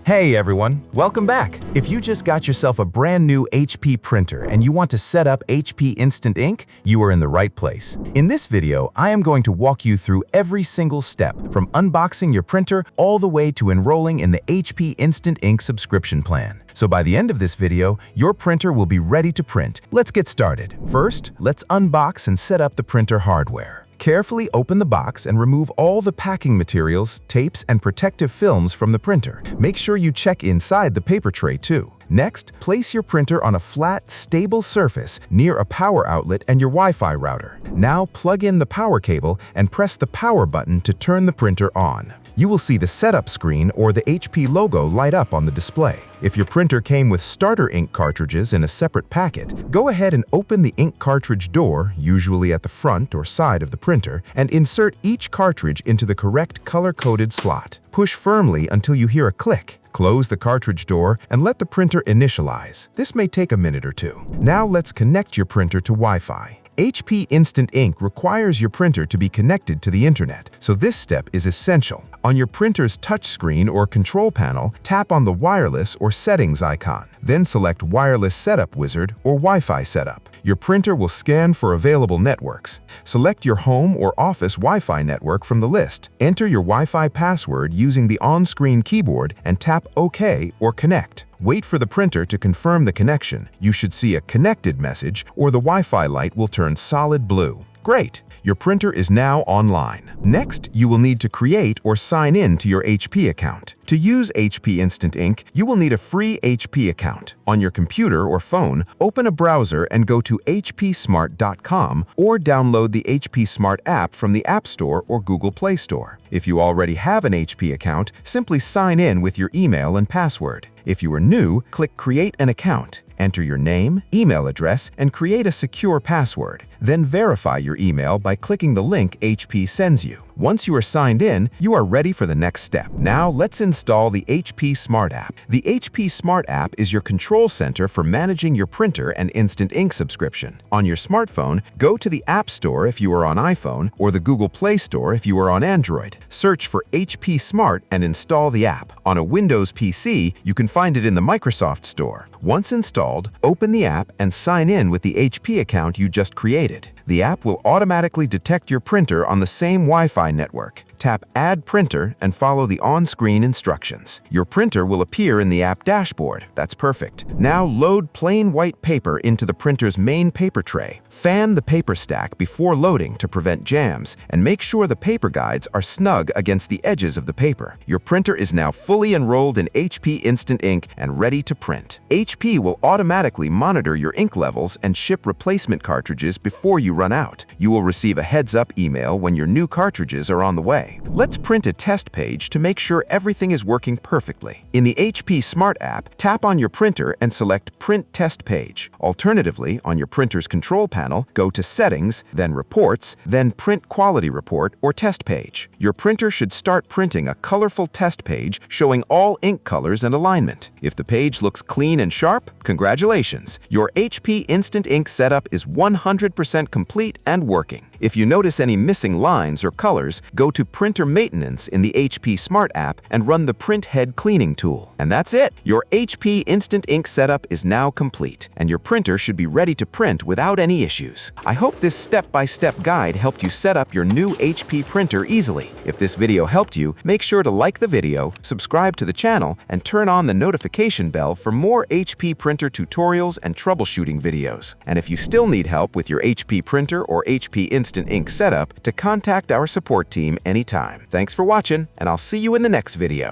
Hey everyone, welcome back. If you just got yourself a brand new HP printer and you want to set up HP Instant Ink, you are in the right place. In this video, I am going to walk you through every single step from unboxing your printer all the way to enrolling in the HP Instant Ink subscription plan. So by the end of this video, your printer will be ready to print. Let's get started. First, let's unbox and set up the printer hardware. Carefully open the box and remove all the packing materials, tapes, and protective films from the printer. Make sure you check inside the paper tray too. Next, place your printer on a flat, stable surface near a power outlet and your Wi-Fi router. Now plug in the power cable and press the power button to turn the printer on. You will see the setup screen or the HP logo light up on the display. If your printer came with starter ink cartridges in a separate packet, go ahead and open the ink cartridge door, usually at the front or side of the printer, and insert each cartridge into the correct color-coded slot. Push firmly until you hear a click. Close the cartridge door and let the printer initialize. This may take a minute or two. Now let's connect your printer to Wi-Fi. HP Instant Ink requires your printer to be connected to the internet, so this step is essential. On your printer's touchscreen or control panel, tap on the wireless or settings icon. Then select Wireless Setup Wizard or Wi-Fi Setup. Your printer will scan for available networks. Select your home or office Wi-Fi network from the list. Enter your Wi-Fi password using the on-screen keyboard and tap OK or Connect. Wait for the printer to confirm the connection. You should see a connected message or the Wi-Fi light will turn solid blue. Great! Your printer is now online. Next, you will need to create or sign in to your HP account. To use HP Instant Ink, you will need a free HP account. On your computer or phone, open a browser and go to hpsmart.com or download the HP Smart app from the App Store or Google Play Store. If you already have an HP account, simply sign in with your email and password. If you are new, click Create an Account. Enter your name, email address, and create a secure password. Then verify your email by clicking the link HP sends you. Once you are signed in, you are ready for the next step. Now let's install the HP Smart app. The HP Smart app is your control center for managing your printer and Instant Ink subscription. On your smartphone, go to the App Store if you are on iPhone or the Google Play Store if you are on Android. Search for HP Smart and install the app. On a Windows PC, you can find it in the Microsoft Store. Once installed, open the app and sign in with the HP account you just created. The app will automatically detect your printer on the same Wi-Fi network. Tap Add Printer and follow the on-screen instructions. Your printer will appear in the app dashboard. That's perfect. Now load plain white paper into the printer's main paper tray. Fan the paper stack before loading to prevent jams, and make sure the paper guides are snug against the edges of the paper. Your printer is now fully enrolled in HP Instant Ink and ready to print. HP will automatically monitor your ink levels and ship replacement cartridges before you run out. You will receive a heads-up email when your new cartridges are on the way. Let's print a test page to make sure everything is working perfectly. In the HP Smart app, tap on your printer and select Print Test Page. Alternatively, on your printer's control panel, go to Settings, then Reports, then Print Quality Report or Test Page. Your printer should start printing a colorful test page showing all ink colors and alignment. If the page looks clean and sharp, congratulations! Your HP Instant Ink setup is 100% complete and working. If you notice any missing lines or colors, go to Printer Maintenance in the HP Smart app and run the Print Head Cleaning tool. And that's it! Your HP Instant Ink setup is now complete, and your printer should be ready to print without any issues. I hope this step-by-step guide helped you set up your new HP printer easily. If this video helped you, make sure to like the video, subscribe to the channel, and turn on the notification bell for more HP printer tutorials and troubleshooting videos. And if you still need help with your HP printer or HP Instant Ink setup, to contact our support team anytime. Thanks for watching, and I'll see you in the next video.